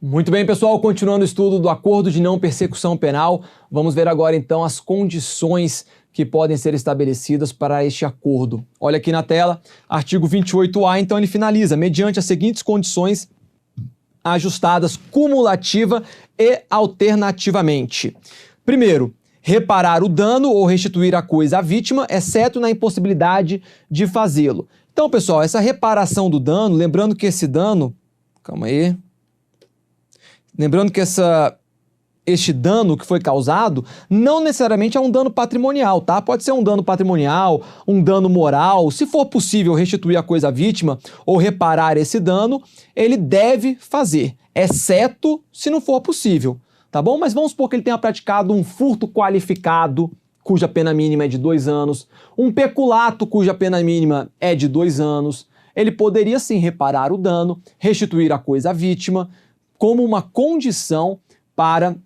Muito bem, pessoal, continuando o estudo do acordo de não persecução penal, vamos ver agora então as condições que podem ser estabelecidas para este acordo. Olha aqui na tela, artigo 28A, então ele finaliza, mediante as seguintes condições ajustadas cumulativa e alternativamente. Primeiro, reparar o dano ou restituir a coisa à vítima, exceto na impossibilidade de fazê-lo. Então, pessoal, essa reparação do dano, lembrando que esse dano... Calma aí... Lembrando que este dano que foi causado não necessariamente é um dano patrimonial, tá? Pode ser um dano patrimonial, um dano moral. Se for possível restituir a coisa à vítima ou reparar esse dano, ele deve fazer, exceto se não for possível, tá bom? Mas vamos supor que ele tenha praticado um furto qualificado, cuja pena mínima é de 2 anos, um peculato, cuja pena mínima é de 2 anos. Ele poderia sim reparar o dano, restituir a coisa à vítima, como uma condição para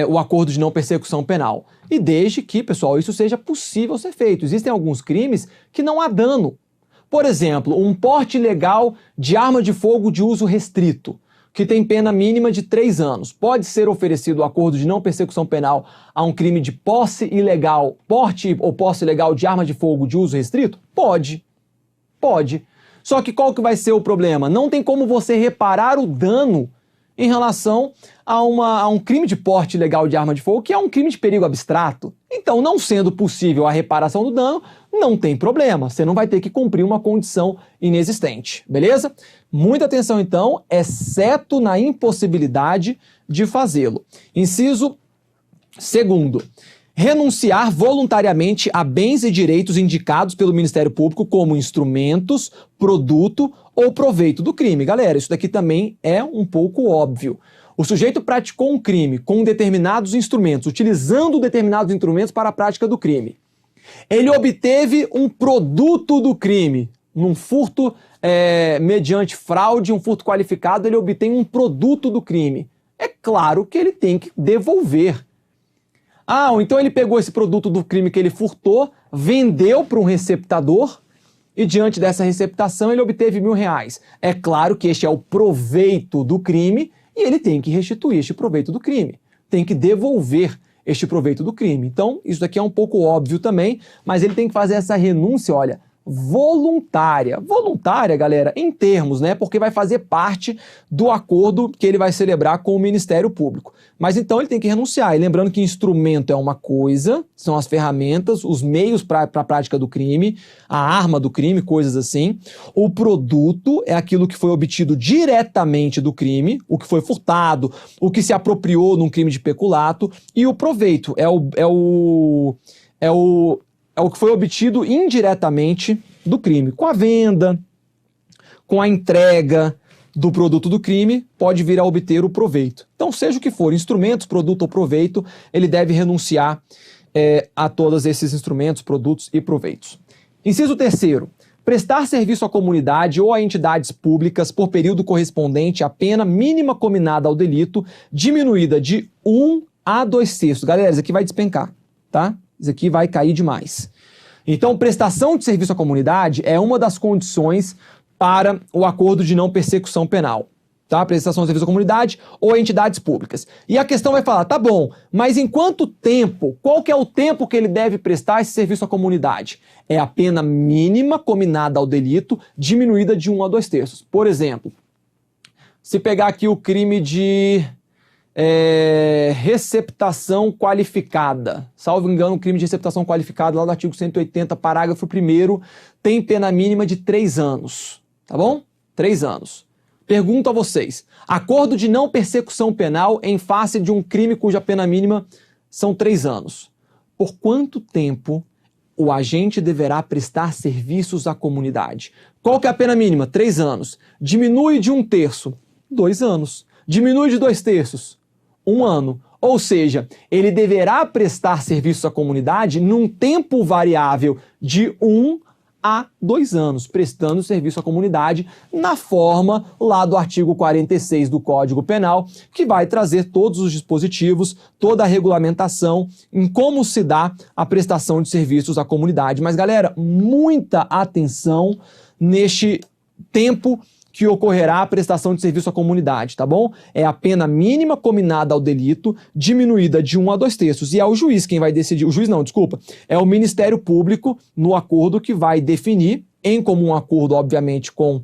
o acordo de não persecução penal. E desde que, pessoal, isso seja possível ser feito. Existem alguns crimes que não há dano. Por exemplo, um porte ilegal de arma de fogo de uso restrito, que tem pena mínima de 3 anos. Pode ser oferecido o acordo de não persecução penal a um crime de posse ilegal, porte ou posse ilegal de arma de fogo de uso restrito? Pode. Pode. Só que qual que vai ser o problema? Não tem como você reparar o dano em relação a um crime de porte ilegal de arma de fogo, que é um crime de perigo abstrato. Então, não sendo possível a reparação do dano, não tem problema. Você não vai ter que cumprir uma condição inexistente, beleza? Muita atenção, então, exceto na impossibilidade de fazê-lo. Inciso segundo. Renunciar voluntariamente a bens e direitos indicados pelo Ministério Público como instrumentos, produto ou proveito do crime. Galera, isso daqui também é um pouco óbvio. O sujeito praticou um crime com determinados instrumentos, utilizando determinados instrumentos para a prática do crime. Ele obteve um produto do crime. Num furto mediante fraude, um furto qualificado, ele obtém um produto do crime. É claro que ele tem que devolver. Ah, ou então ele pegou esse produto do crime que ele furtou, vendeu para um receptador e diante dessa receptação ele obteve R$1.000. É claro que este é o proveito do crime e ele tem que restituir este proveito do crime. Tem que devolver este proveito do crime. Então, isso daqui é um pouco óbvio também, mas ele tem que fazer essa renúncia, olha, voluntária. Voluntária, galera, em termos, né? Porque vai fazer parte do acordo que ele vai celebrar com o Ministério Público. Mas então ele tem que renunciar. E lembrando que instrumento é uma coisa, são as ferramentas, os meios para a prática do crime, a arma do crime, coisas assim. O produto é aquilo que foi obtido diretamente do crime, o que foi furtado, o que se apropriou num crime de peculato. E o proveito é o que foi obtido indiretamente do crime. Com a venda, com a entrega do produto do crime, pode vir a obter o proveito. Então, seja o que for, instrumentos, produto ou proveito, ele deve renunciar a todos esses instrumentos, produtos e proveitos. Inciso terceiro, prestar serviço à comunidade ou a entidades públicas por período correspondente à pena mínima cominada ao delito, diminuída de 1 a 2/3. Galera, isso aqui vai despencar, tá? Isso aqui vai cair demais. Então, prestação de serviço à comunidade é uma das condições para o acordo de não persecução penal. Tá? Prestação de serviço à comunidade ou entidades públicas. E a questão vai falar, tá bom, mas em quanto tempo? Qual que é o tempo que ele deve prestar esse serviço à comunidade? É a pena mínima cominada ao delito, diminuída de 1 a 2/3. Por exemplo, se pegar aqui o crime de... receptação qualificada. Salvo engano, o crime de receptação qualificada, lá do artigo 180, parágrafo 1º, tem pena mínima de 3 anos. Tá bom? 3 anos. Pergunto a vocês, acordo de não persecução penal em face de um crime cuja pena mínima são 3 anos. Por quanto tempo o agente deverá prestar serviços à comunidade? Qual que é a pena mínima? 3 anos. Diminui de 1/3, 2 anos. Diminui de 2/3, 1 ano. Ou seja, ele deverá prestar serviços à comunidade num tempo variável de 1 a 2 anos, prestando serviço à comunidade na forma lá do artigo 46 do Código Penal, que vai trazer todos os dispositivos, toda a regulamentação em como se dá a prestação de serviços à comunidade. Mas, galera, muita atenção neste tempo que ocorrerá a prestação de serviço à comunidade, tá bom? É a pena mínima cominada ao delito, diminuída de 1 a 2/3. E é o juiz quem vai decidir, o juiz não, desculpa, é o Ministério Público no acordo que vai definir, em comum acordo, obviamente, com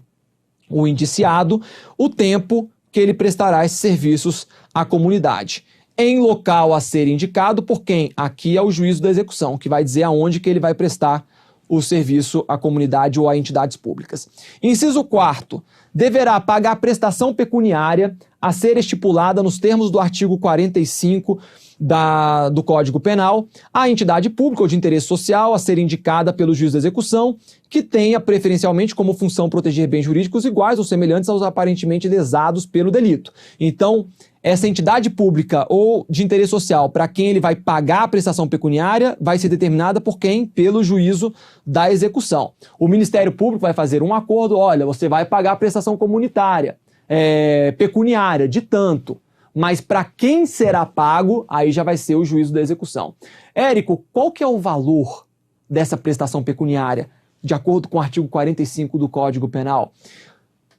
o indiciado, o tempo que ele prestará esses serviços à comunidade. Em local a ser indicado por quem? Aqui é o juízo da execução, que vai dizer aonde que ele vai prestar o serviço à comunidade ou a entidades públicas. Inciso 4º, deverá pagar prestação pecuniária a ser estipulada nos termos do artigo 45 do Código Penal, a entidade pública ou de interesse social a ser indicada pelo juiz da execução, que tenha preferencialmente como função proteger bens jurídicos iguais ou semelhantes aos aparentemente lesados pelo delito. Então, essa entidade pública ou de interesse social para quem ele vai pagar a prestação pecuniária vai ser determinada por quem? Pelo juízo da execução. O Ministério Público vai fazer um acordo, olha, você vai pagar a prestação comunitária, pecuniária, de tanto. Mas para quem será pago, aí já vai ser o juízo da execução. Érico, qual que é o valor dessa prestação pecuniária, de acordo com o artigo 45 do Código Penal?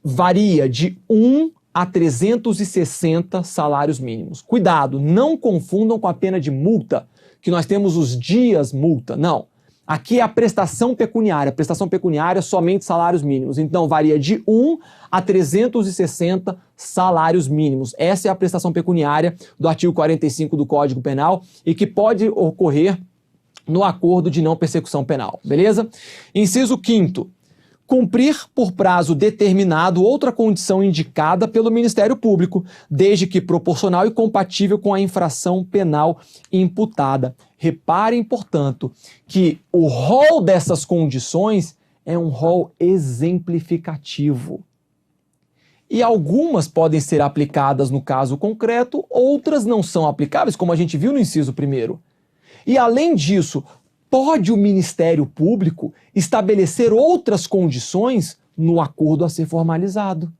Varia de 1 a 360 salários mínimos. Cuidado, não confundam com a pena de multa, que nós temos os dias multa. Não. Aqui é a prestação pecuniária. Prestação pecuniária somente salários mínimos. Então, varia de 1 a 360 salários mínimos. Essa é a prestação pecuniária do artigo 45 do Código Penal e que pode ocorrer no acordo de não persecução penal. Beleza? Inciso 5º. Cumprir por prazo determinado outra condição indicada pelo Ministério Público, desde que proporcional e compatível com a infração penal imputada. Reparem, portanto, que o rol dessas condições é um rol exemplificativo. E algumas podem ser aplicadas no caso concreto, outras não são aplicáveis, como a gente viu no inciso 1º. E além disso, pode o Ministério Público estabelecer outras condições no acordo a ser formalizado.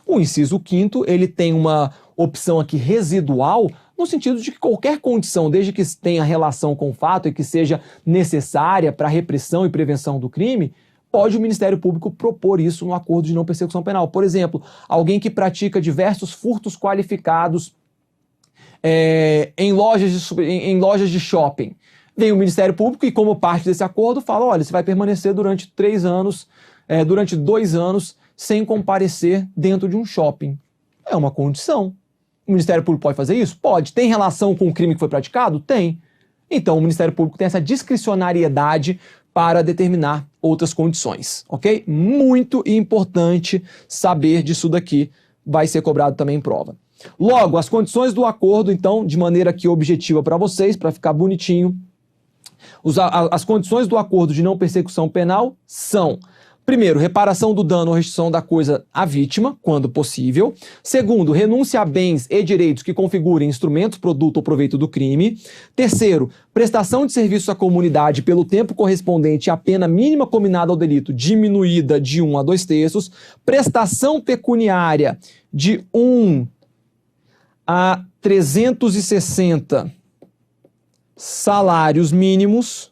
O inciso 5º, ele tem uma opção aqui residual, no sentido de que qualquer condição, desde que tenha relação com o fato e que seja necessária para a repressão e prevenção do crime, pode o Ministério Público propor isso no acordo de não persecução penal. Por exemplo, alguém que pratica diversos furtos qualificados em lojas de shopping. Vem o Ministério Público e, como parte desse acordo, fala, olha, você vai permanecer durante 3 anos, durante 2 anos, sem comparecer dentro de um shopping. É uma condição. O Ministério Público pode fazer isso? Pode. Tem relação com o crime que foi praticado? Tem. Então, o Ministério Público tem essa discricionariedade para determinar outras condições, ok? Muito importante saber disso daqui, vai ser cobrado também em prova. Logo, as condições do acordo, então, de maneira aqui objetiva para vocês, para ficar bonitinho, as condições do acordo de não persecução penal são: primeiro, reparação do dano ou restituição da coisa à vítima, quando possível. Segundo, renúncia a bens e direitos que configurem instrumentos, produto ou proveito do crime. Terceiro, prestação de serviços à comunidade pelo tempo correspondente à pena mínima cominada ao delito, diminuída de 1 a 2/3. Prestação pecuniária de 1 a 360 salários mínimos.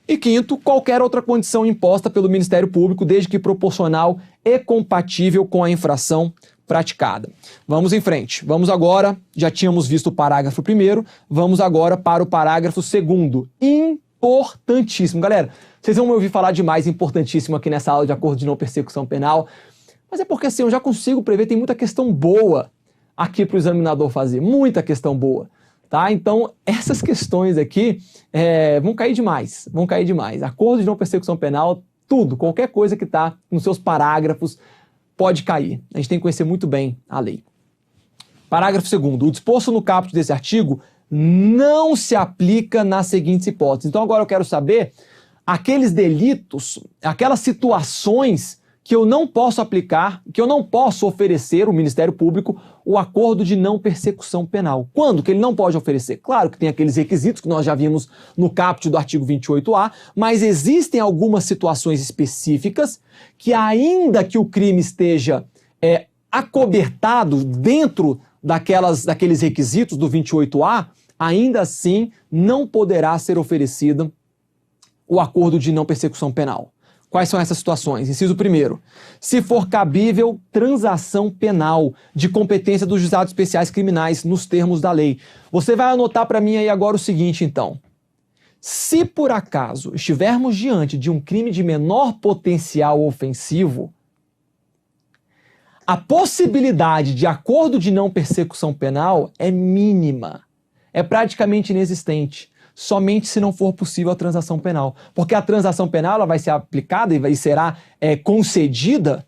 E quinto, qualquer outra condição imposta pelo Ministério Público, desde que proporcional e compatível com a infração praticada. Vamos em frente. Vamos agora, já tínhamos visto o parágrafo 1º, vamos agora para o parágrafo 2º. Importantíssimo. Galera, vocês vão me ouvir falar demais importantíssimo aqui nessa aula de acordo de não persecução penal, mas é porque assim, eu já consigo prever, tem muita questão boa aqui para o examinador fazer, muita questão boa. Tá? Então, essas questões aqui vão cair demais, vão cair demais. Acordo de não persecução penal, tudo, qualquer coisa que está nos seus parágrafos pode cair. A gente tem que conhecer muito bem a lei. Parágrafo 2º. O disposto no caput desse artigo não se aplica nas seguintes hipóteses. Então, agora eu quero saber aqueles delitos, aquelas situações que eu não posso aplicar, que eu não posso oferecer ao Ministério Público o acordo de não persecução penal. Quando que ele não pode oferecer? Claro que tem aqueles requisitos que nós já vimos no caput do artigo 28A, mas existem algumas situações específicas que, ainda que o crime esteja acobertado dentro daqueles requisitos do 28A, ainda assim não poderá ser oferecido o acordo de não persecução penal. Quais são essas situações? Inciso 1º, se for cabível transação penal de competência dos juizados especiais criminais nos termos da lei. Você vai anotar para mim aí agora o seguinte, então. Se por acaso estivermos diante de um crime de menor potencial ofensivo, a possibilidade de acordo de não persecução penal é mínima, é praticamente inexistente. Somente se não for possível a transação penal. Porque a transação penal ela vai ser aplicada e será concedida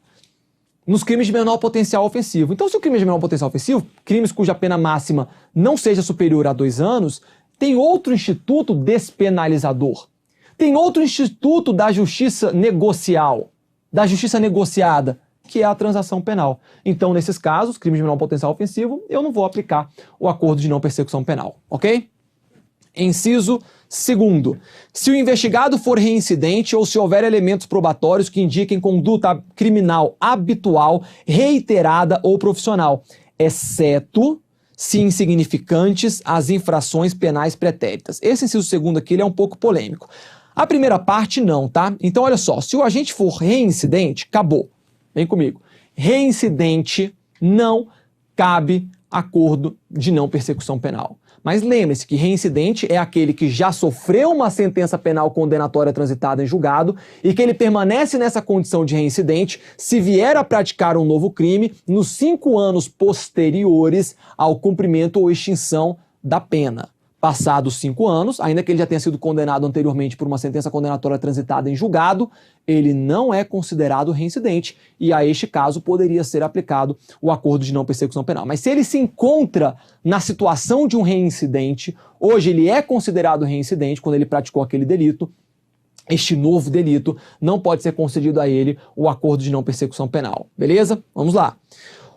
nos crimes de menor potencial ofensivo. Então, se o crime é de menor potencial ofensivo, crimes cuja pena máxima não seja superior a 2 anos, tem outro instituto despenalizador. Tem outro instituto da justiça negocial, da justiça negociada, que é a transação penal. Então, nesses casos, crimes de menor potencial ofensivo, eu não vou aplicar o acordo de não persecução penal, ok? Inciso 2º, se o investigado for reincidente ou se houver elementos probatórios que indiquem conduta criminal habitual, reiterada ou profissional, exceto se insignificantes as infrações penais pretéritas. Esse inciso 2º aqui ele é um pouco polêmico. A primeira parte não, tá? Então olha só, se o agente for reincidente, acabou. Vem comigo. Reincidente não cabe acordo de não persecução penal. Mas lembre-se que reincidente é aquele que já sofreu uma sentença penal condenatória transitada em julgado e que ele permanece nessa condição de reincidente se vier a praticar um novo crime nos 5 anos posteriores ao cumprimento ou extinção da pena. Passados 5 anos, ainda que ele já tenha sido condenado anteriormente por uma sentença condenatória transitada em julgado, ele não é considerado reincidente e a este caso poderia ser aplicado o acordo de não persecução penal. Mas se ele se encontra na situação de um reincidente, hoje ele é considerado reincidente quando ele praticou aquele delito, este novo delito não pode ser concedido a ele o acordo de não persecução penal. Beleza? Vamos lá.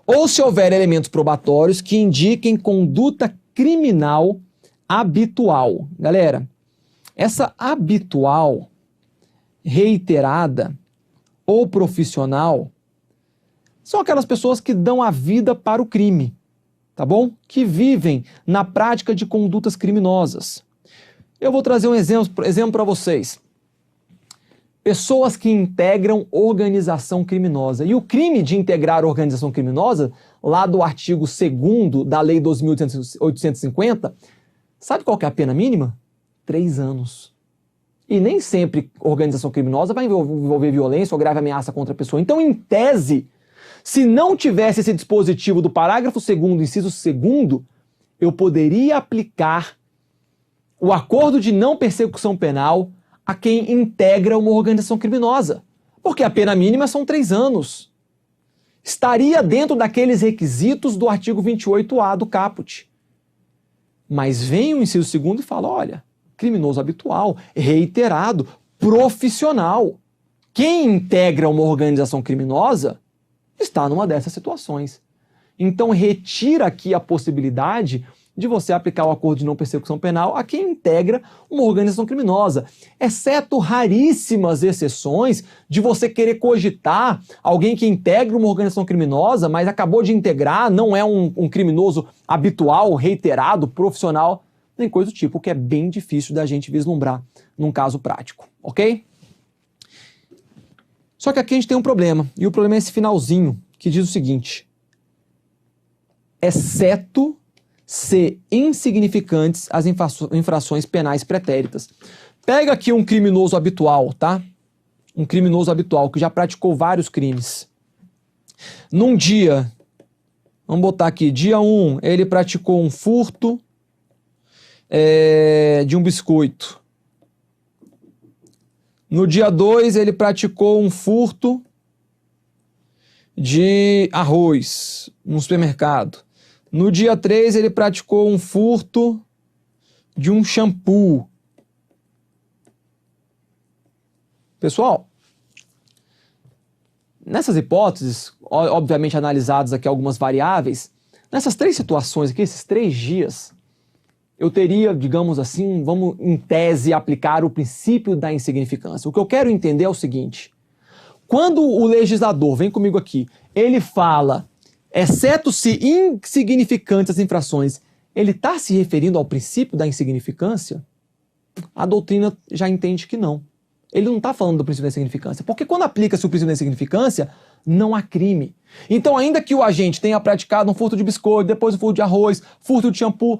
Ou se houver elementos probatórios que indiquem conduta criminal habitual. Galera, essa habitual, reiterada ou profissional são aquelas pessoas que dão a vida para o crime, tá bom? Que vivem na prática de condutas criminosas. Eu vou trazer um exemplo para vocês. Pessoas que integram organização criminosa. E o crime de integrar organização criminosa, lá do artigo 2º da Lei 2.850, sabe qual que é a pena mínima? 3 anos. E nem sempre organização criminosa vai envolver violência ou grave ameaça contra a pessoa. Então, em tese, se não tivesse esse dispositivo do parágrafo 2º, inciso 2º, eu poderia aplicar o acordo de não persecução penal a quem integra uma organização criminosa. Porque a pena mínima são 3 anos. Estaria dentro daqueles requisitos do artigo 28A do caput. Mas vem o inciso 2º e fala, olha, criminoso habitual, reiterado, profissional. Quem integra uma organização criminosa está numa dessas situações. Então retira aqui a possibilidade de você aplicar o acordo de não persecução penal a quem integra uma organização criminosa, exceto raríssimas exceções de você querer cogitar alguém que integra uma organização criminosa, mas acabou de integrar, não é um criminoso habitual, reiterado, profissional, nem coisa do tipo, que é bem difícil da gente vislumbrar num caso prático, ok? Só que aqui a gente tem um problema, e o problema é esse finalzinho, que diz o seguinte: exceto se insignificantes as infrações penais pretéritas. Pega aqui um criminoso habitual, tá? Um criminoso habitual que já praticou vários crimes. Num dia, vamos botar aqui, dia 1, ele praticou um furto de um biscoito. No dia 2, ele praticou um furto de arroz no supermercado. No dia 3, ele praticou um furto de um shampoo. Pessoal, nessas hipóteses, obviamente analisadas aqui algumas variáveis, nessas 3 situações aqui, esses 3 dias, eu teria, digamos assim, vamos em tese aplicar o princípio da insignificância. O que eu quero entender é o seguinte: quando o legislador, vem comigo aqui, ele fala exceto se insignificantes as infrações, ele está se referindo ao princípio da insignificância? A doutrina já entende que não. Ele não está falando do princípio da insignificância, porque quando aplica-se o princípio da insignificância, não há crime. Então, ainda que o agente tenha praticado um furto de biscoito, depois um furto de arroz, furto de shampoo,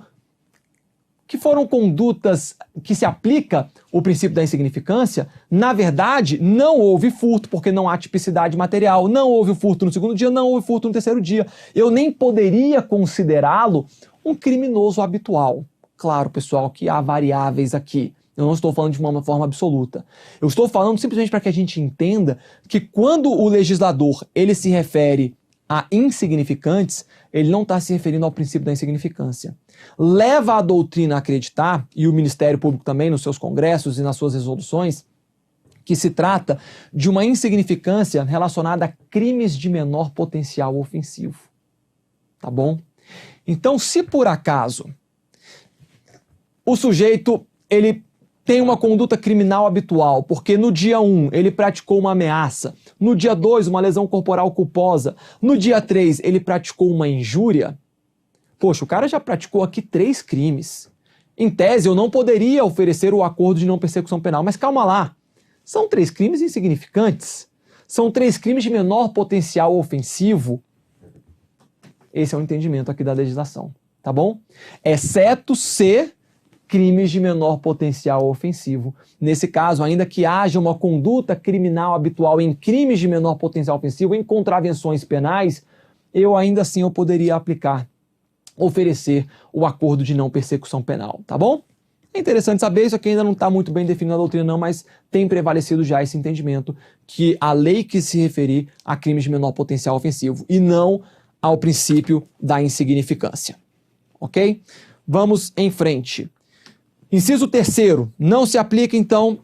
que foram condutas que se aplica o princípio da insignificância, na verdade, não houve furto, porque não há tipicidade material, não houve furto no segundo dia, não houve furto no terceiro dia. Eu nem poderia considerá-lo um criminoso habitual. Claro, pessoal, que há variáveis aqui. Eu não estou falando de uma forma absoluta. Eu estou falando simplesmente para que a gente entenda que quando o legislador ele se refere a insignificantes, ele não está se referindo ao princípio da insignificância. Leva a doutrina a acreditar, e o Ministério Público também nos seus congressos e nas suas resoluções, que se trata de uma insignificância relacionada a crimes de menor potencial ofensivo. Tá bom? Então, se por acaso o sujeito ele tem uma conduta criminal habitual, porque no dia 1 ele praticou uma ameaça, no dia 2 uma lesão corporal culposa, no dia 3 ele praticou uma injúria, poxa, o cara já praticou aqui 3 crimes. Em tese, eu não poderia oferecer o acordo de não persecução penal, mas calma lá, são 3 crimes insignificantes, são 3 crimes de menor potencial ofensivo. Esse é o entendimento aqui da legislação, tá bom? Exceto se crimes de menor potencial ofensivo. Nesse caso, ainda que haja uma conduta criminal habitual em crimes de menor potencial ofensivo, em contravenções penais, ainda assim eu poderia oferecer o acordo de não persecução penal, tá bom? É interessante saber, isso aqui ainda não está muito bem definido na doutrina não, mas tem prevalecido já esse entendimento que a lei que se referir a crimes de menor potencial ofensivo e não ao princípio da insignificância, ok? Vamos em frente. Inciso 3º, não se aplica, então,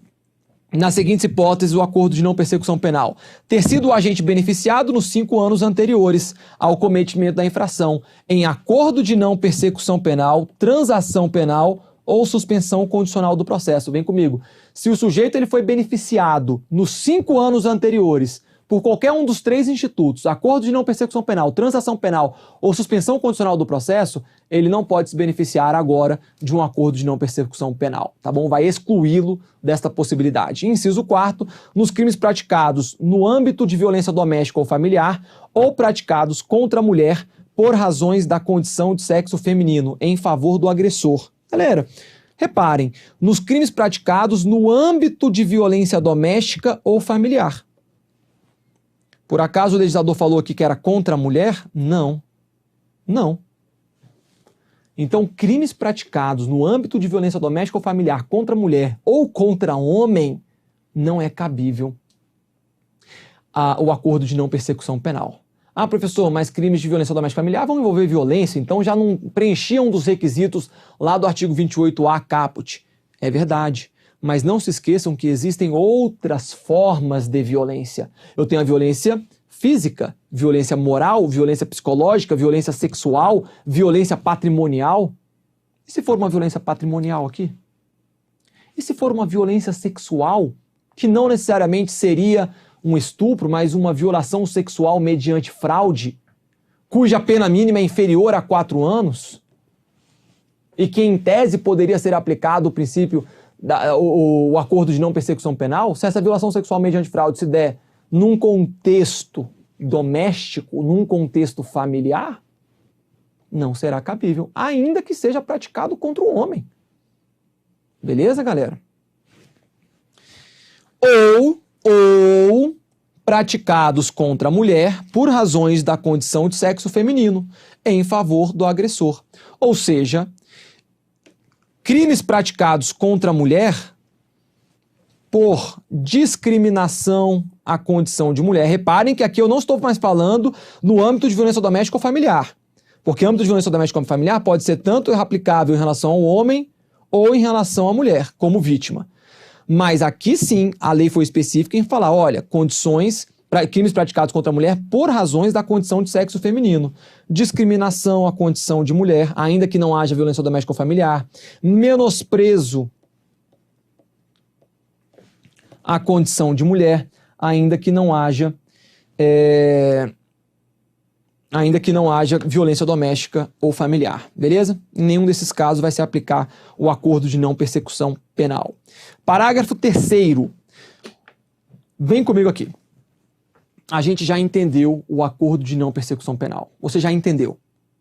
nas seguintes hipóteses, o acordo de não persecução penal. Ter sido o agente beneficiado nos 5 anos anteriores ao cometimento da infração, em acordo de não persecução penal, transação penal ou suspensão condicional do processo. Vem comigo. Se o sujeito ele foi beneficiado nos 5 anos anteriores por qualquer um dos 3 institutos, acordo de não persecução penal, transação penal ou suspensão condicional do processo, ele não pode se beneficiar agora de um acordo de não persecução penal, tá bom? Vai excluí-lo desta possibilidade. Inciso 4º, nos crimes praticados no âmbito de violência doméstica ou familiar ou praticados contra a mulher por razões da condição de sexo feminino em favor do agressor. Galera, reparem, nos crimes praticados no âmbito de violência doméstica ou familiar. Por acaso o legislador falou aqui que era contra a mulher? Não. Não. Então, crimes praticados no âmbito de violência doméstica ou familiar contra a mulher ou contra homem, não é cabível o acordo de não persecução penal. Ah, professor, mas crimes de violência doméstica familiar vão envolver violência, então já não preenchiam um dos requisitos lá do artigo 28A caput. É verdade. Mas não se esqueçam que existem outras formas de violência. Eu tenho a violência física, violência moral, violência psicológica, violência sexual, violência patrimonial. E se for uma violência patrimonial aqui? E se for uma violência sexual, que não necessariamente seria um estupro, mas uma violação sexual mediante fraude, cuja pena mínima é inferior a 4 anos, e que em tese poderia ser aplicado o princípio o acordo de não persecução penal, se essa violação sexual mediante fraude se der num contexto doméstico, num contexto familiar, não será cabível, ainda que seja praticado contra um homem. Beleza, galera? Ou praticados contra a mulher por razões da condição de sexo feminino, em favor do agressor. Ou seja, crimes praticados contra a mulher por discriminação à condição de mulher. Reparem que aqui eu não estou mais falando no âmbito de violência doméstica ou familiar. Porque o âmbito de violência doméstica ou familiar pode ser tanto aplicável em relação ao homem ou em relação à mulher, como vítima. Mas aqui sim, a lei foi específica em falar, olha, crimes praticados contra a mulher por razões da condição de sexo feminino. Discriminação à condição de mulher, ainda que não haja violência doméstica ou familiar. Menosprezo à condição de mulher, ainda que não haja violência doméstica ou familiar, beleza? Em nenhum desses casos vai se aplicar o acordo de não persecução penal. Parágrafo 3º. Vem comigo aqui. A gente já entendeu o acordo de não persecução penal. Você já entendeu,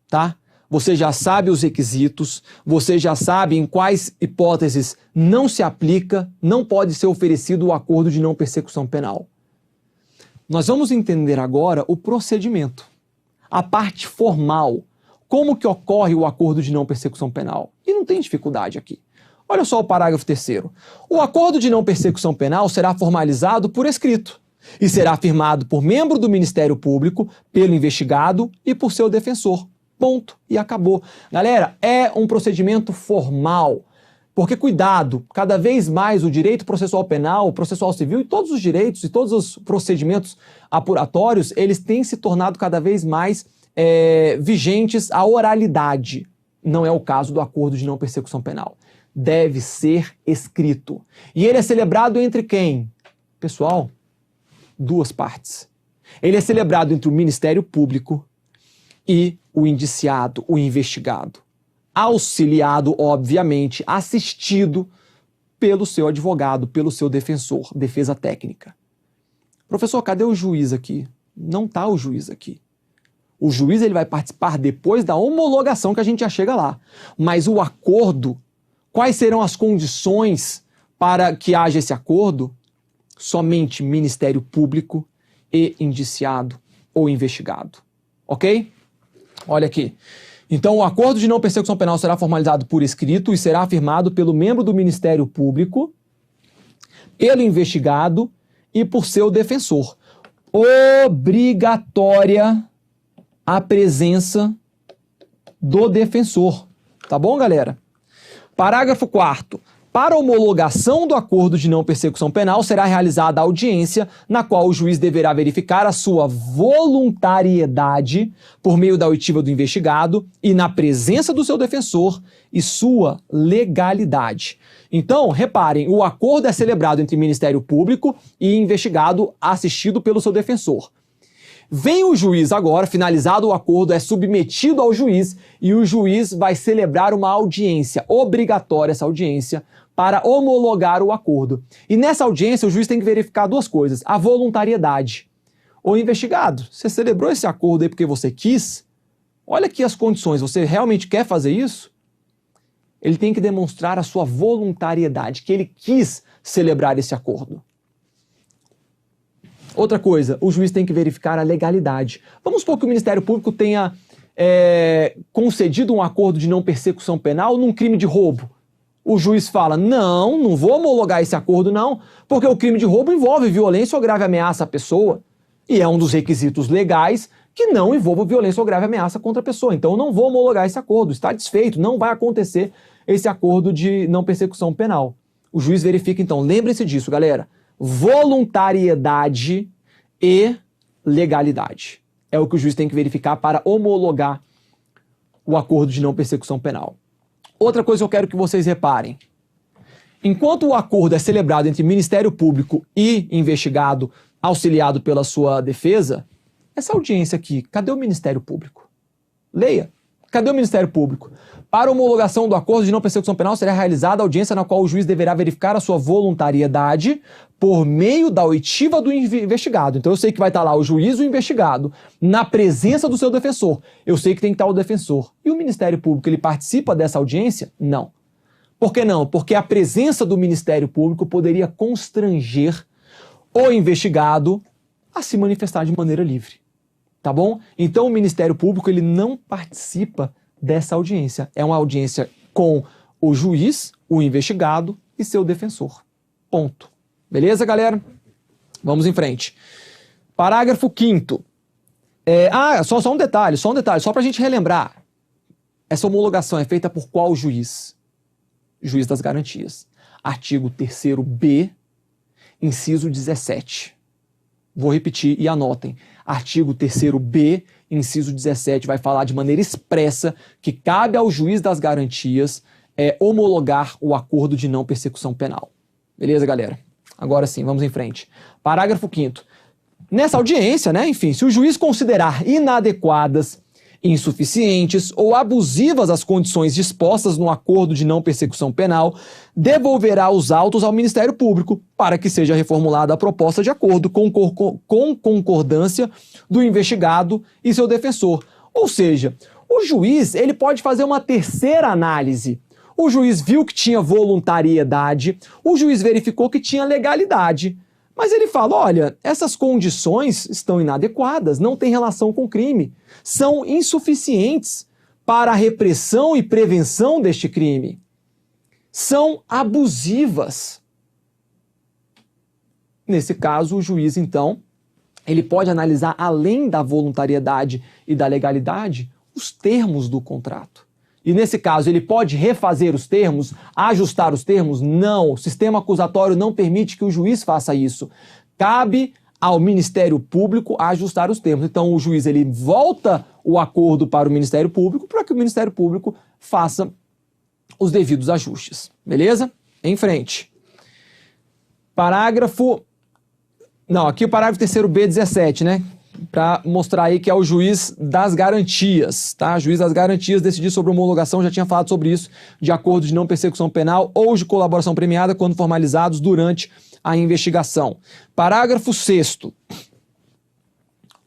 tá? Você já sabe os requisitos, você já sabe em quais hipóteses não se aplica, não pode ser oferecido o acordo de não persecução penal. Nós vamos entender agora o procedimento, a parte formal, como que ocorre o acordo de não persecução penal. E não tem dificuldade aqui. Olha só o parágrafo 3º. O acordo de não persecução penal será formalizado por escrito e será firmado por membro do Ministério Público, pelo investigado e por seu defensor. Ponto. E acabou. Galera, é um procedimento formal. Porque, cuidado, cada vez mais o direito processual penal, o processual civil e todos os direitos e todos os procedimentos apuratórios, eles têm se tornado cada vez mais vigentes à oralidade. Não é o caso do acordo de não persecução penal. Deve ser escrito. E ele é celebrado entre quem? Pessoal, duas partes. Ele é celebrado entre o Ministério Público e o indiciado, o investigado. Auxiliado, obviamente, assistido pelo seu advogado, pelo seu defensor, defesa técnica. Professor, cadê o juiz aqui? Não está o juiz aqui. O juiz ele vai participar depois da homologação, que a gente já chega lá. Mas o acordo, quais serão as condições para que haja esse acordo? Somente Ministério Público e indiciado ou investigado. Ok? Olha aqui. Então, o acordo de não persecução penal será formalizado por escrito e será firmado pelo membro do Ministério Público, pelo investigado e por seu defensor. Obrigatória a presença do defensor. Tá bom, galera? Parágrafo 4º. Para homologação do acordo de não persecução penal, será realizada a audiência na qual o juiz deverá verificar a sua voluntariedade por meio da oitiva do investigado e na presença do seu defensor e sua legalidade. Então, reparem, o acordo é celebrado entre Ministério Público e investigado assistido pelo seu defensor. Vem o juiz agora, finalizado o acordo, é submetido ao juiz e o juiz vai celebrar uma audiência, obrigatória essa audiência, para homologar o acordo. E nessa audiência o juiz tem que verificar duas coisas, a voluntariedade. O investigado, você celebrou esse acordo aí porque você quis? Olha aqui as condições, você realmente quer fazer isso? Ele tem que demonstrar a sua voluntariedade, que ele quis celebrar esse acordo. Outra coisa, o juiz tem que verificar a legalidade. Vamos supor que o Ministério Público tenha concedido um acordo de não persecução penal num crime de roubo. O juiz fala, não vou homologar esse acordo não, porque o crime de roubo envolve violência ou grave ameaça à pessoa. E é um dos requisitos legais que não envolva violência ou grave ameaça contra a pessoa. Então eu não vou homologar esse acordo, está desfeito, não vai acontecer esse acordo de não persecução penal. O juiz verifica então, lembrem-se disso, galera, voluntariedade e legalidade. É o que o juiz tem que verificar para homologar o acordo de não persecução penal. Outra coisa que eu quero que vocês reparem. Enquanto o acordo é celebrado entre Ministério Público e investigado, auxiliado pela sua defesa, essa audiência aqui, cadê o Ministério Público? Leia. Cadê o Ministério Público? Para homologação do acordo de não persecução penal, será realizada a audiência na qual o juiz deverá verificar a sua voluntariedade por meio da oitiva do investigado. Então eu sei que vai estar lá o juiz e o investigado, na presença do seu defensor. Eu sei que tem que estar o defensor. E o Ministério Público, ele participa dessa audiência? Não. Por que não? Porque a presença do Ministério Público poderia constranger o investigado a se manifestar de maneira livre. Tá bom? Então o Ministério Público ele não participa dessa audiência. É uma audiência com o juiz, o investigado e seu defensor. Ponto. Beleza, galera? Vamos em frente. Parágrafo 5º. Só um detalhe, só pra gente relembrar. Essa homologação é feita por qual juiz? Juiz das Garantias. Artigo 3º-B, inciso 17. Vou repetir e anotem. Artigo 3º-B, inciso 17, vai falar de maneira expressa que cabe ao juiz das garantias homologar o acordo de não persecução penal. Beleza, galera? Agora sim, vamos em frente. Parágrafo 5º. Nessa audiência, enfim, se o juiz considerar inadequadas insuficientes ou abusivas as condições dispostas no acordo de não persecução penal, devolverá os autos ao Ministério Público para que seja reformulada a proposta de acordo com concordância do investigado e seu defensor. Ou seja, o juiz ele pode fazer uma terceira análise. O juiz viu que tinha voluntariedade, o juiz verificou que tinha legalidade. Mas ele fala, olha, essas condições estão inadequadas, não têm relação com o crime, são insuficientes para a repressão e prevenção deste crime, são abusivas. Nesse caso, o juiz, então, ele pode analisar, além da voluntariedade e da legalidade, os termos do contrato. E nesse caso, ele pode refazer os termos, ajustar os termos? Não, o sistema acusatório não permite que o juiz faça isso. Cabe ao Ministério Público ajustar os termos. Então, o juiz ele volta o acordo para o Ministério Público para que o Ministério Público faça os devidos ajustes. Beleza? Em frente. Parágrafo... Não, aqui o parágrafo 3º B17, né? Para mostrar aí que é o juiz das garantias, tá? Juiz das garantias decidir sobre homologação, já tinha falado sobre isso, de acordo de não persecução penal ou de colaboração premiada quando formalizados durante a investigação. Parágrafo 6º.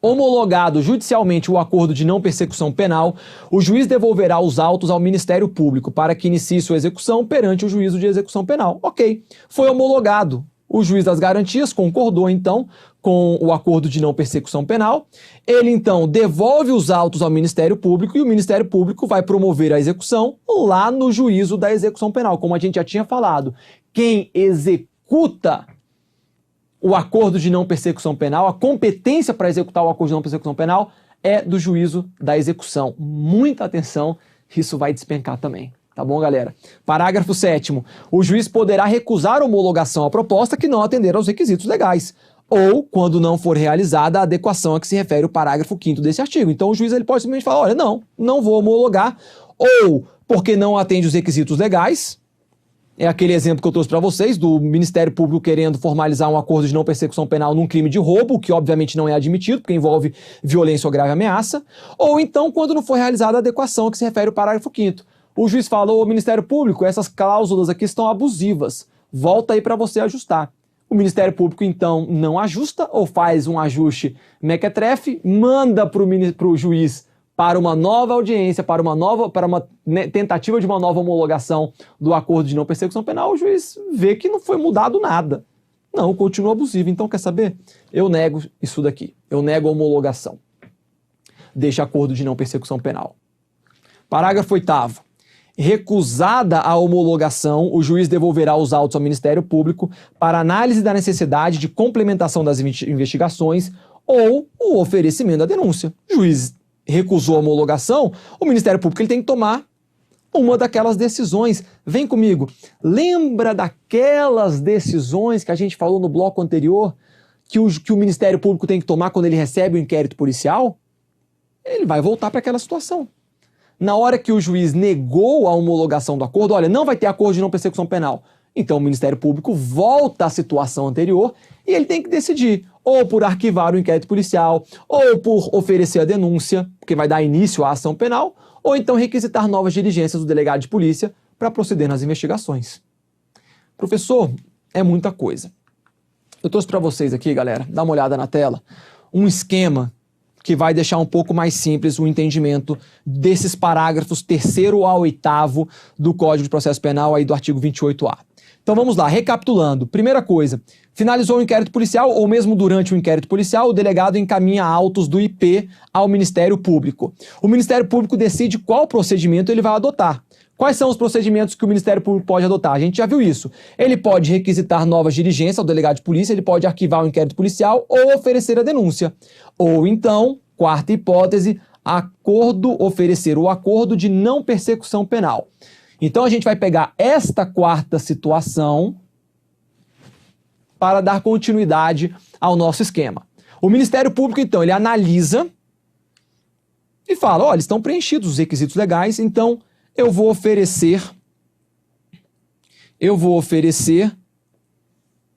Homologado judicialmente o acordo de não persecução penal, o juiz devolverá os autos ao Ministério Público para que inicie sua execução perante o juízo de execução penal. Ok, foi homologado. O juiz das garantias concordou, então, com o acordo de não persecução penal. Ele, então, devolve os autos ao Ministério Público e o Ministério Público vai promover a execução lá no juízo da execução penal. Como a gente já tinha falado, quem executa o acordo de não persecução penal, a competência para executar o acordo de não persecução penal é do juízo da execução. Muita atenção, isso vai despencar também. Tá bom, galera? Parágrafo 7º. O juiz poderá recusar a homologação à proposta que não atender aos requisitos legais, ou quando não for realizada a adequação a que se refere o parágrafo 5º desse artigo. Então o juiz ele pode simplesmente falar, olha, não vou homologar, ou porque não atende os requisitos legais. É aquele exemplo que eu trouxe para vocês, do Ministério Público querendo formalizar um acordo de não persecução penal num crime de roubo, que obviamente não é admitido, porque envolve violência ou grave ameaça, ou então quando não for realizada a adequação a que se refere o parágrafo 5º. O juiz falou, o Ministério Público, essas cláusulas aqui estão abusivas. Volta aí para você ajustar. O Ministério Público, então, não ajusta ou faz um ajuste mequetrefe, manda para o juiz para uma nova audiência, para uma tentativa de uma nova homologação do acordo de não persecução penal, o juiz vê que não foi mudado nada. Não, continua abusivo. Então, quer saber? Eu nego isso daqui. Eu nego a homologação deste acordo de não persecução penal. Parágrafo 8º. Recusada a homologação, o juiz devolverá os autos ao Ministério Público para análise da necessidade de complementação das investigações ou o oferecimento da denúncia. O juiz recusou a homologação, o Ministério Público ele tem que tomar uma daquelas decisões. Vem comigo. Lembra daquelas decisões que a gente falou no bloco anterior que o Ministério Público tem que tomar quando ele recebe o inquérito policial? Ele vai voltar para aquela situação. Na hora que o juiz negou a homologação do acordo, olha, não vai ter acordo de não persecução penal. Então o Ministério Público volta à situação anterior e ele tem que decidir ou por arquivar o inquérito policial, ou por oferecer a denúncia, porque vai dar início à ação penal, ou então requisitar novas diligências do delegado de polícia para proceder nas investigações. Professor, é muita coisa. Eu trouxe para vocês aqui, galera, dá uma olhada na tela, um esquema que vai deixar um pouco mais simples o entendimento desses parágrafos 3º ao 8º do Código de Processo Penal aí do artigo 28A. Então vamos lá, recapitulando. Primeira coisa, finalizou o inquérito policial ou mesmo durante o inquérito policial, o delegado encaminha autos do IP ao Ministério Público. O Ministério Público decide qual procedimento ele vai adotar. Quais são os procedimentos que o Ministério Público pode adotar? A gente já viu isso. Ele pode requisitar novas diligências ao delegado de polícia, ele pode arquivar o inquérito policial ou oferecer a denúncia. Ou então, quarta hipótese, oferecer o acordo de não persecução penal. Então a gente vai pegar esta quarta situação para dar continuidade ao nosso esquema. O Ministério Público, então, ele analisa e fala, olha, estão preenchidos os requisitos legais, então eu vou oferecer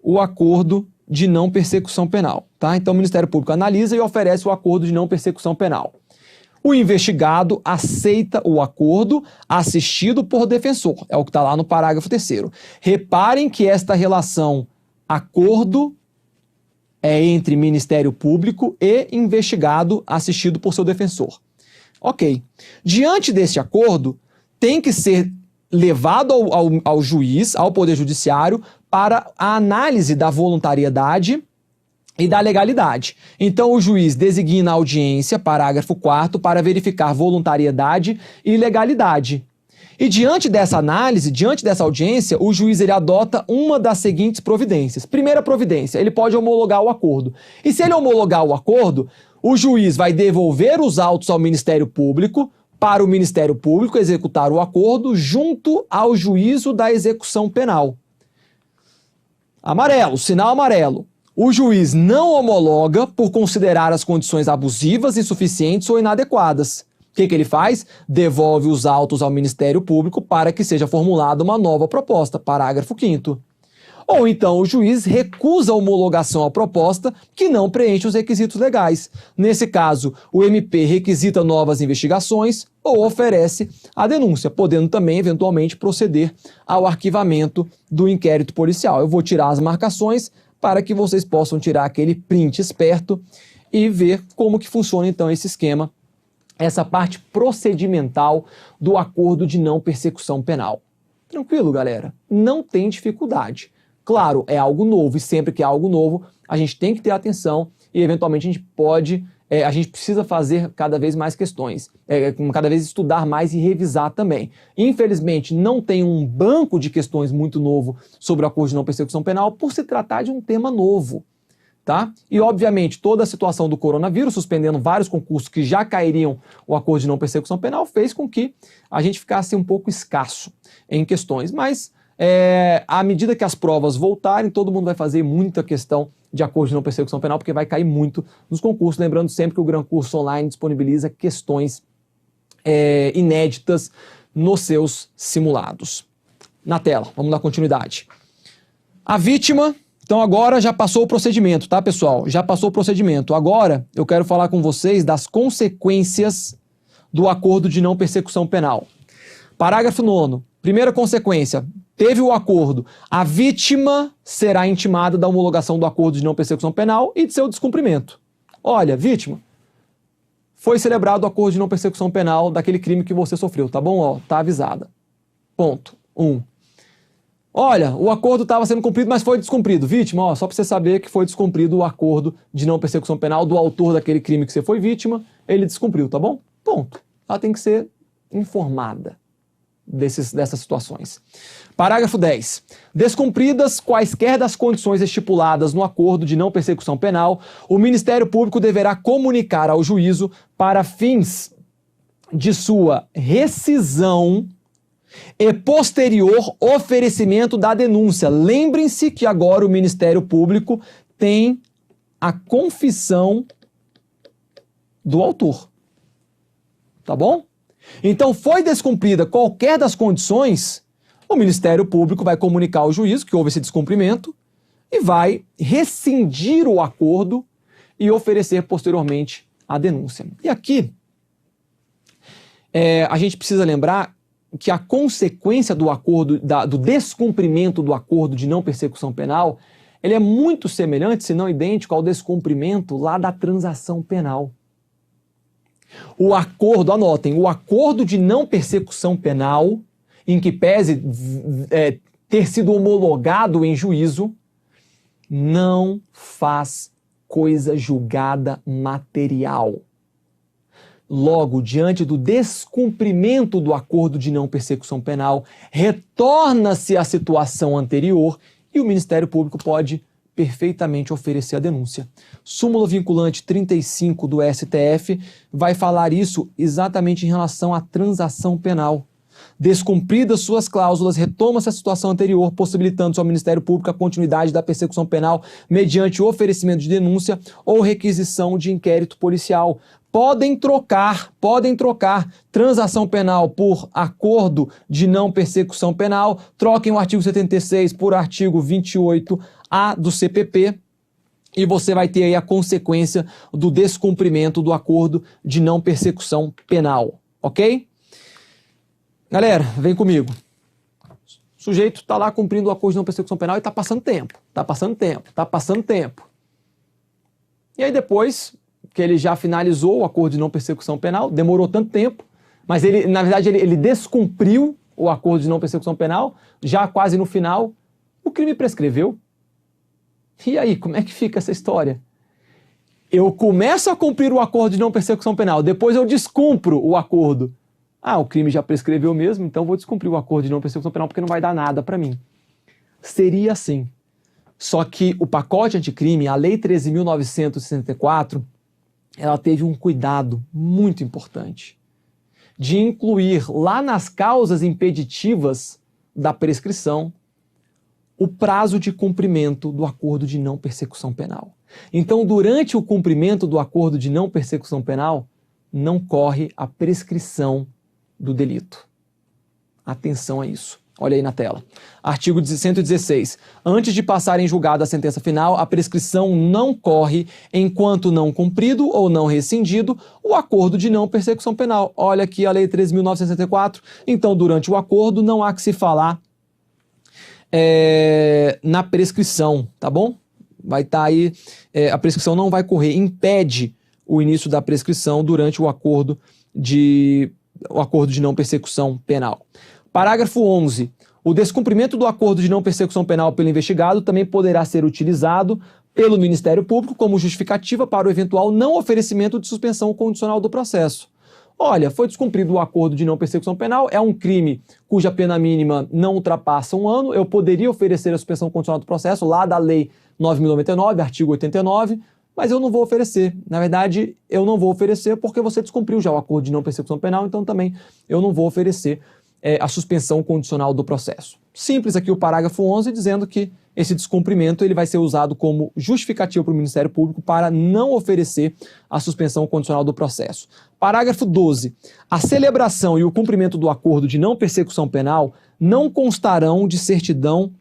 o acordo de não persecução penal, tá? Então o Ministério Público analisa e oferece o acordo de não persecução penal. O investigado aceita o acordo assistido por defensor. É o que está lá no parágrafo 3º. Reparem que esta relação acordo é entre Ministério Público e investigado assistido por seu defensor. Ok. Diante deste acordo, tem que ser levado ao juiz, ao Poder Judiciário, para a análise da voluntariedade e da legalidade. Então, o juiz designa a audiência, parágrafo 4º, para verificar voluntariedade e legalidade. E diante dessa análise, diante dessa audiência, o juiz ele adota uma das seguintes providências. Primeira providência, ele pode homologar o acordo. E se ele homologar o acordo, o juiz vai devolver os autos ao Ministério Público, para o Ministério Público executar o acordo junto ao juízo da execução penal. Amarelo, sinal amarelo. O juiz não homologa por considerar as condições abusivas, insuficientes ou inadequadas. O que ele faz? Devolve os autos ao Ministério Público para que seja formulada uma nova proposta, parágrafo 5º. Ou então o juiz recusa a homologação à proposta que não preenche os requisitos legais. Nesse caso, o MP requisita novas investigações ou oferece a denúncia, podendo também, eventualmente, proceder ao arquivamento do inquérito policial. Eu vou tirar as marcações para que vocês possam tirar aquele print esperto e ver como que funciona então esse esquema, essa parte procedimental do acordo de não persecução penal. Tranquilo, galera? Não tem dificuldade. Claro, é algo novo e sempre que é algo novo, a gente tem que ter atenção e eventualmente a gente precisa fazer cada vez mais questões, cada vez estudar mais e revisar também. Infelizmente, não tem um banco de questões muito novo sobre o acordo de não persecução penal por se tratar de um tema novo, tá? E, obviamente, toda a situação do coronavírus, suspendendo vários concursos que já cairiam o acordo de não persecução penal, fez com que a gente ficasse um pouco escasso em questões, mas à medida que as provas voltarem, todo mundo vai fazer muita questão de acordo de não persecução penal, porque vai cair muito nos concursos. Lembrando sempre que o Gran Curso Online disponibiliza questões inéditas nos seus simulados. Na tela, vamos dar continuidade. A vítima, então agora já passou o procedimento, tá, pessoal? Já passou o procedimento. Agora eu quero falar com vocês das consequências do acordo de não persecução penal. Parágrafo 9º. Primeira consequência. Teve o acordo, a vítima será intimada da homologação do acordo de não persecução penal e de seu descumprimento. Olha, vítima, foi celebrado o acordo de não persecução penal daquele crime que você sofreu, tá bom? Ó, tá avisada. Ponto. 1. Olha, o acordo estava sendo cumprido, mas foi descumprido. Vítima, ó, só para você saber que foi descumprido o acordo de não persecução penal do autor daquele crime que você foi vítima, ele descumpriu, tá bom? Ponto. Ela tem que ser informada dessas situações. Parágrafo 10. Descumpridas quaisquer das condições estipuladas no acordo de não persecução penal, o Ministério Público deverá comunicar ao juízo para fins de sua rescisão e posterior oferecimento da denúncia. Lembrem-se que agora o Ministério Público tem a confissão do autor. Tá bom? Então, foi descumprida qualquer das condições, o Ministério Público vai comunicar ao juízo que houve esse descumprimento e vai rescindir o acordo e oferecer posteriormente a denúncia. E aqui, a gente precisa lembrar que a consequência do acordo, do descumprimento do acordo de não persecução penal, ele é muito semelhante, se não idêntico, ao descumprimento lá da transação penal. O acordo, anotem, o acordo de não persecução penal, em que pese ter sido homologado em juízo, não faz coisa julgada material. Logo, diante do descumprimento do acordo de não persecução penal, retorna-se à situação anterior e o Ministério Público pode perfeitamente oferecer a denúncia. Súmula vinculante 35 do STF vai falar isso exatamente em relação à transação penal. Descumpridas suas cláusulas, retoma-se a situação anterior, possibilitando ao Ministério Público a continuidade da persecução penal mediante o oferecimento de denúncia ou requisição de inquérito policial. Podem trocar transação penal por acordo de não persecução penal, troquem o artigo 76 por artigo 28A do CPP e você vai ter aí a consequência do descumprimento do acordo de não persecução penal, ok? Galera, vem comigo. O sujeito está lá cumprindo o acordo de não persecução penal e está passando tempo, está passando tempo, está passando tempo. E aí depois que ele já finalizou o acordo de não persecução penal, demorou tanto tempo, mas ele, na verdade, ele descumpriu o acordo de não persecução penal, já quase no final, o crime prescreveu. E aí, como é que fica essa história? Eu começo a cumprir o acordo de não persecução penal, depois eu descumpro o acordo. Ah, o crime já prescreveu mesmo, então vou descumprir o acordo de não persecução penal porque não vai dar nada para mim. Seria assim. Só que o pacote anticrime, a Lei 13.964, ela teve um cuidado muito importante de incluir lá nas causas impeditivas da prescrição o prazo de cumprimento do acordo de não persecução penal. Então, durante o cumprimento do acordo de não persecução penal, não corre a prescrição do delito. Atenção a isso. Olha aí na tela. Artigo 116. Antes de passar em julgado a sentença final, a prescrição não corre enquanto não cumprido ou não rescindido o acordo de não persecução penal. Olha aqui a Lei 13.964. Então, durante o acordo, não há que se falar na prescrição, tá bom? Vai estar aí, a prescrição não vai correr, impede o início da prescrição durante o acordo de não persecução penal. Parágrafo 11. O descumprimento do acordo de não persecução penal pelo investigado também poderá ser utilizado pelo Ministério Público como justificativa para o eventual não oferecimento de suspensão condicional do processo. Olha, foi descumprido o acordo de não persecução penal, é um crime cuja pena mínima não ultrapassa 1 ano, eu poderia oferecer a suspensão condicional do processo lá da Lei 9.099, artigo 89, mas eu não vou oferecer. Na verdade, eu não vou oferecer porque você descumpriu já o acordo de não persecução penal, então também eu não vou oferecer a suspensão condicional do processo. Simples aqui o parágrafo 11 dizendo que esse descumprimento ele vai ser usado como justificativa para o Ministério Público para não oferecer a suspensão condicional do processo. Parágrafo 12. A celebração e o cumprimento do acordo de não persecução penal não constarão de certidão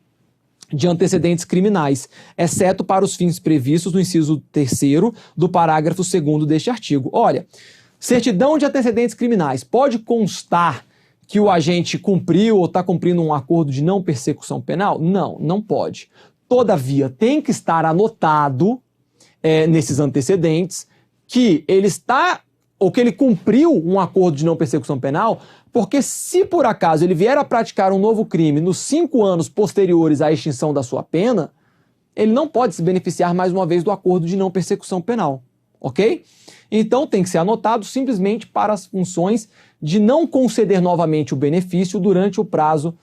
de antecedentes criminais, exceto para os fins previstos no inciso 3º do parágrafo 2º deste artigo. Olha, certidão de antecedentes criminais pode constar que o agente cumpriu ou está cumprindo um acordo de não persecução penal? Não, não pode. Todavia, tem que estar anotado nesses antecedentes que ele está ou que ele cumpriu um acordo de não persecução penal, porque se por acaso ele vier a praticar um novo crime nos 5 anos posteriores à extinção da sua pena, ele não pode se beneficiar mais uma vez do acordo de não persecução penal, ok? Então tem que ser anotado simplesmente para as funções de não conceder novamente o benefício durante o prazo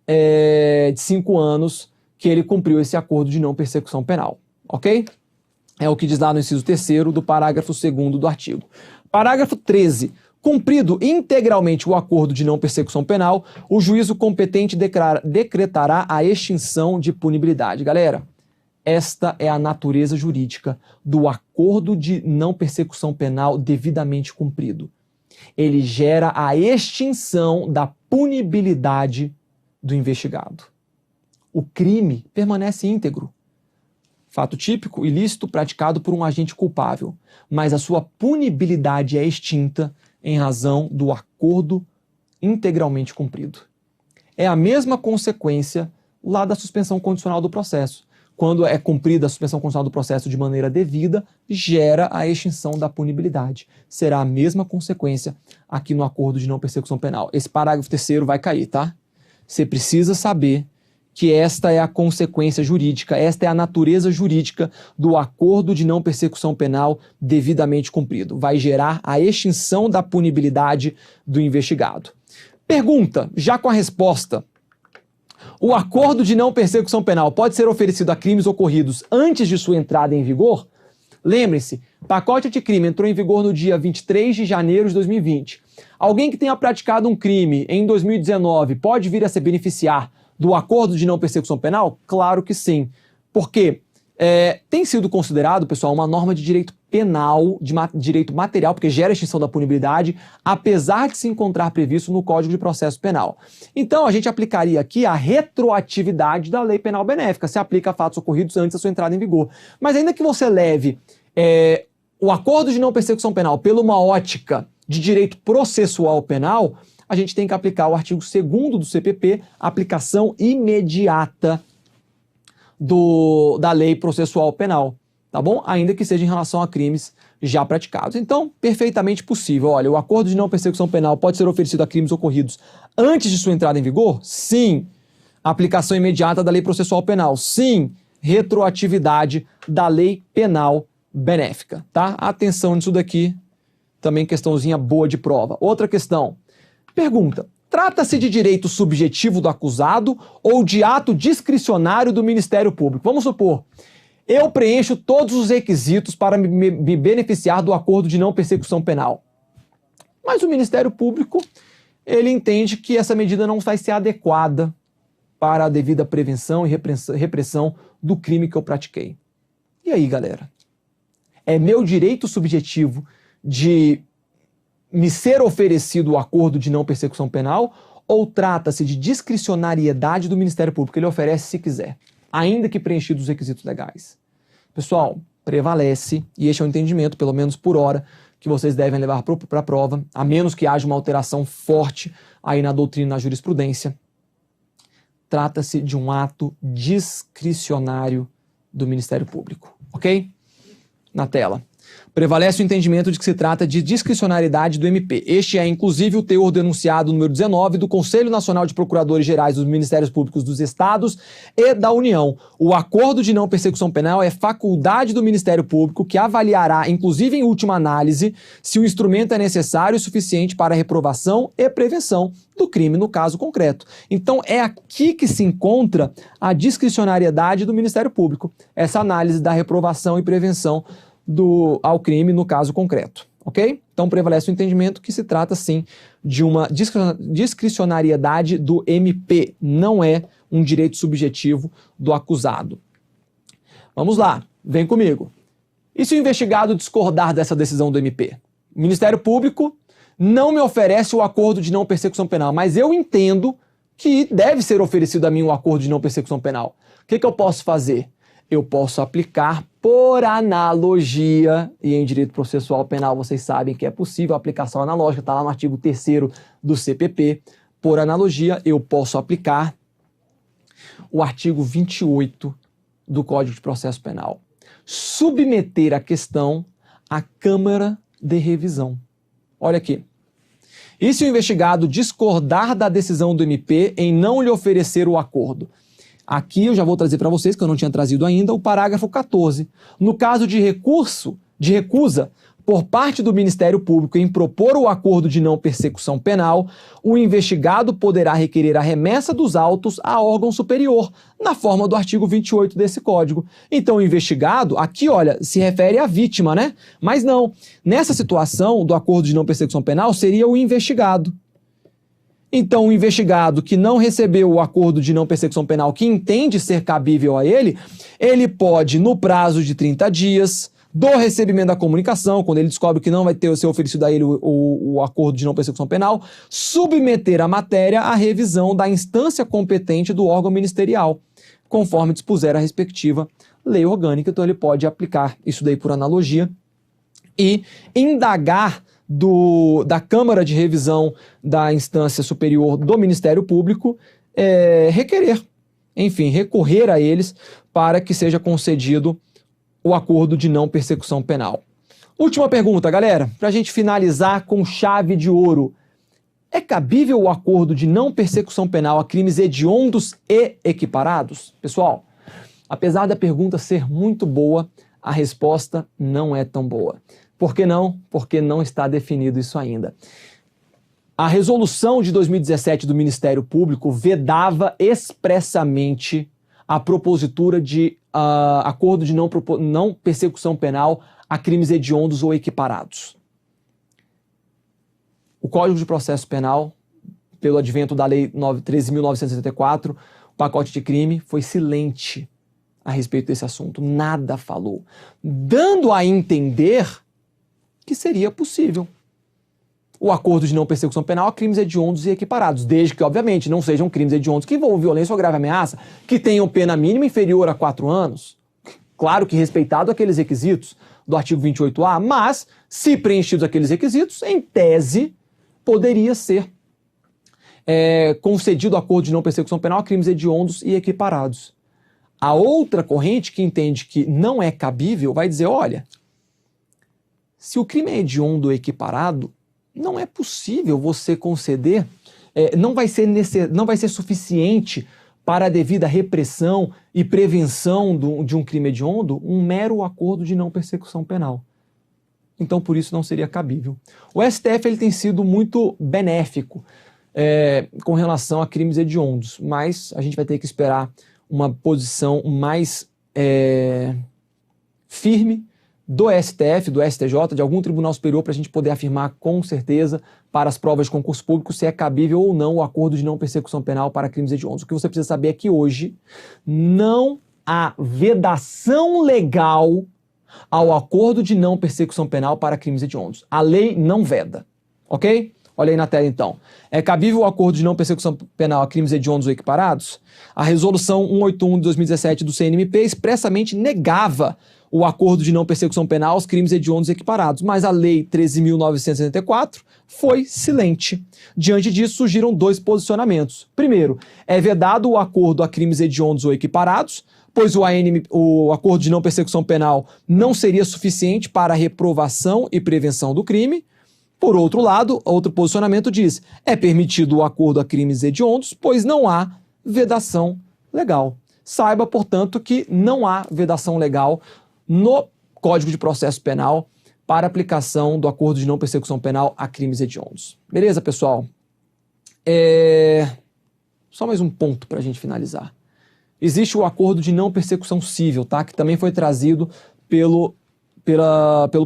de 5 anos que ele cumpriu esse acordo de não persecução penal, ok? É o que diz lá no inciso 3º do parágrafo 2º do artigo. Parágrafo 13. Cumprido integralmente o acordo de não persecução penal, o juízo competente decretará a extinção de punibilidade. Galera, esta é a natureza jurídica do acordo de não persecução penal devidamente cumprido. Ele gera a extinção da punibilidade do investigado. O crime permanece íntegro. Fato típico, ilícito, praticado por um agente culpável, mas a sua punibilidade é extinta em razão do acordo integralmente cumprido. É a mesma consequência lá da suspensão condicional do processo. Quando é cumprida a suspensão condicional do processo de maneira devida, gera a extinção da punibilidade. Será a mesma consequência aqui no acordo de não persecução penal. Esse parágrafo 3º vai cair, tá? Você precisa saber que esta é a consequência jurídica, esta é a natureza jurídica do acordo de não persecução penal devidamente cumprido. Vai gerar a extinção da punibilidade do investigado. Pergunta, já com a resposta. O acordo de não persecução penal pode ser oferecido a crimes ocorridos antes de sua entrada em vigor? Lembre-se, pacote anticrime entrou em vigor no dia 23 de janeiro de 2020. Alguém que tenha praticado um crime em 2019 pode vir a se beneficiar do acordo de não persecução penal? Claro que sim. Porque tem sido considerado, pessoal, uma norma de direito penal, de direito material, porque gera extinção da punibilidade, apesar de se encontrar previsto no Código de Processo Penal. Então, a gente aplicaria aqui a retroatividade da lei penal benéfica, se aplica a fatos ocorridos antes da sua entrada em vigor. Mas ainda que você leve o acordo de não persecução penal pela uma ótica de direito processual penal, a gente tem que aplicar o artigo 2º do CPP, aplicação imediata da lei processual penal, tá bom? Ainda que seja em relação a crimes já praticados. Então, perfeitamente possível. Olha, o acordo de não persecução penal pode ser oferecido a crimes ocorridos antes de sua entrada em vigor? Sim. Aplicação imediata da lei processual penal? Sim. Retroatividade da lei penal benéfica, tá? Atenção nisso daqui, também questãozinha boa de prova. Outra questão. Pergunta. Trata-se de direito subjetivo do acusado ou de ato discricionário do Ministério Público? Vamos supor, eu preencho todos os requisitos para me beneficiar do acordo de não persecução penal. Mas o Ministério Público, ele entende que essa medida não vai ser adequada para a devida prevenção e repressão do crime que eu pratiquei. E aí, galera? É meu direito subjetivo de me ser oferecido o acordo de não persecução penal ou trata-se de discricionariedade do Ministério Público? Ele oferece se quiser, ainda que preenchidos os requisitos legais. Pessoal, prevalece, e este é o entendimento, pelo menos por hora, que vocês devem levar para a prova, a menos que haja uma alteração forte aí na doutrina e na jurisprudência. Trata-se de um ato discricionário do Ministério Público, ok? Na tela. Prevalece o entendimento de que se trata de discricionariedade do MP. Este é, inclusive, o teor do enunciado número 19 do Conselho Nacional de Procuradores Gerais dos Ministérios Públicos dos Estados e da União. O acordo de não persecução penal é faculdade do Ministério Público, que avaliará, inclusive em última análise, se o instrumento é necessário e suficiente para a reprovação e prevenção do crime no caso concreto. Então, é aqui que se encontra a discricionariedade do Ministério Público, essa análise da reprovação e prevenção ao crime no caso concreto, ok? Então prevalece o entendimento que se trata sim de uma discricionariedade do MP, não é um direito subjetivo do acusado. Vamos lá, vem comigo. E se o investigado discordar dessa decisão do MP? O Ministério Público não me oferece o acordo de não persecução penal, mas eu entendo que deve ser oferecido a mim o acordo de não persecução penal. O que eu posso fazer? Eu posso aplicar por analogia, e em direito processual penal vocês sabem que é possível a aplicação analógica, está lá no artigo 3º do CPP. Por analogia, eu posso aplicar o artigo 28 do Código de Processo Penal. Submeter a questão à Câmara de Revisão. Olha aqui. E se o investigado discordar da decisão do MP em não lhe oferecer o acordo? Aqui eu já vou trazer para vocês, que eu não tinha trazido ainda, o parágrafo 14. No caso de recusa por parte do Ministério Público em propor o acordo de não persecução penal, o investigado poderá requerer a remessa dos autos a órgão superior, na forma do artigo 28 desse Código. Então o investigado, aqui olha, se refere à vítima, né? Mas não, nessa situação do acordo de não persecução penal seria o investigado. Então, o investigado que não recebeu o acordo de não persecução penal, que entende ser cabível a ele, ele pode, no prazo de 30 dias do recebimento da comunicação, quando ele descobre que não vai ser oferecido a ele o acordo de não persecução penal, submeter a matéria à revisão da instância competente do órgão ministerial, conforme dispuser a respectiva lei orgânica. Então, ele pode aplicar isso daí por analogia e indagar da Câmara de Revisão da Instância Superior do Ministério Público, recorrer a eles para que seja concedido o acordo de não persecução penal. Última pergunta, galera, para a gente finalizar com chave de ouro. É cabível o acordo de não persecução penal a crimes hediondos e equiparados? Pessoal, apesar da pergunta ser muito boa, a resposta não é tão boa. Por que não? Porque não está definido isso ainda. A resolução de 2017 do Ministério Público vedava expressamente a propositura de acordo de não persecução penal a crimes hediondos ou equiparados. O Código de Processo Penal, pelo advento da Lei 13.964, o pacote de crime foi silente a respeito desse assunto, nada falou, dando a entender que seria possível o acordo de não persecução penal a crimes hediondos e equiparados, desde que, obviamente, não sejam crimes hediondos que envolvam violência ou grave ameaça, que tenham pena mínima inferior a 4 anos, claro que respeitado aqueles requisitos do artigo 28A, mas, se preenchidos aqueles requisitos, em tese, poderia ser concedido o acordo de não persecução penal a crimes hediondos e equiparados. A outra corrente que entende que não é cabível vai dizer, olha, se o crime é hediondo ou equiparado, não é possível você conceder, não vai ser suficiente para a devida repressão e prevenção de um crime hediondo um mero acordo de não persecução penal. Então, por isso, não seria cabível. O STF ele tem sido muito benéfico com relação a crimes hediondos, mas a gente vai ter que esperar uma posição mais firme do STF, do STJ, de algum tribunal superior, para a gente poder afirmar com certeza para as provas de concurso público se é cabível ou não o acordo de não persecução penal para crimes hediondos. O que você precisa saber é que hoje não há vedação legal ao acordo de não persecução penal para crimes hediondos. A lei não veda, ok? Olha aí na tela então. É cabível o acordo de não persecução penal a crimes hediondos ou equiparados? A resolução 181 de 2017 do CNMP expressamente negava o acordo de não persecução penal aos crimes hediondos e equiparados, mas a Lei 13.974 foi silente. Diante disso, surgiram 2 posicionamentos. Primeiro, é vedado o acordo a crimes hediondos ou equiparados, pois o acordo de não persecução penal não seria suficiente para a reprovação e prevenção do crime. Por outro lado, outro posicionamento diz, é permitido o acordo a crimes hediondos, pois não há vedação legal. Saiba, portanto, que não há vedação legal no Código de Processo Penal para aplicação do acordo de não persecução penal a crimes hediondos. Beleza, pessoal? Só mais um ponto para a gente finalizar. Existe o acordo de não persecução civil, tá? Que também foi trazido pelo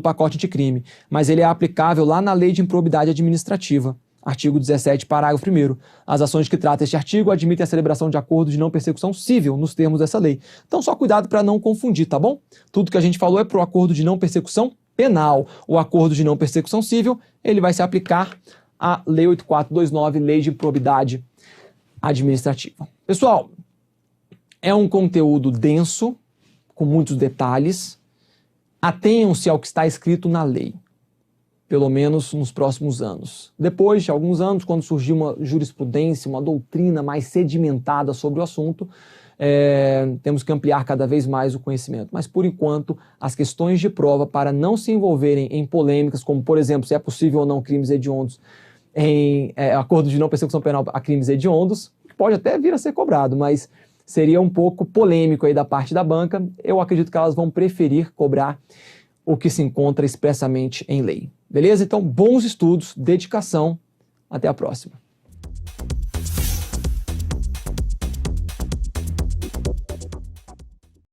pacote de crime, mas ele é aplicável lá na Lei de Improbidade Administrativa, artigo 17, parágrafo 1º. As ações que trata este artigo admitem a celebração de acordo de não persecução civil nos termos dessa lei. Então só cuidado para não confundir, tá bom? Tudo que a gente falou é para o acordo de não persecução penal. O acordo de não persecução civil, ele vai se aplicar à Lei 8429, Lei de Improbidade Administrativa. Pessoal, é um conteúdo denso, com muitos detalhes. Atenham-se ao que está escrito na lei, pelo menos nos próximos anos. Depois de alguns anos, quando surgir uma jurisprudência, uma doutrina mais sedimentada sobre o assunto, temos que ampliar cada vez mais o conhecimento. Mas, por enquanto, as questões de prova, para não se envolverem em polêmicas, como, por exemplo, se é possível ou não crimes hediondos em acordo de não persecução penal a crimes hediondos, pode até vir a ser cobrado, mas seria um pouco polêmico aí da parte da banca. Eu acredito que elas vão preferir cobrar o que se encontra expressamente em lei. Beleza? Então, bons estudos, dedicação. Até a próxima.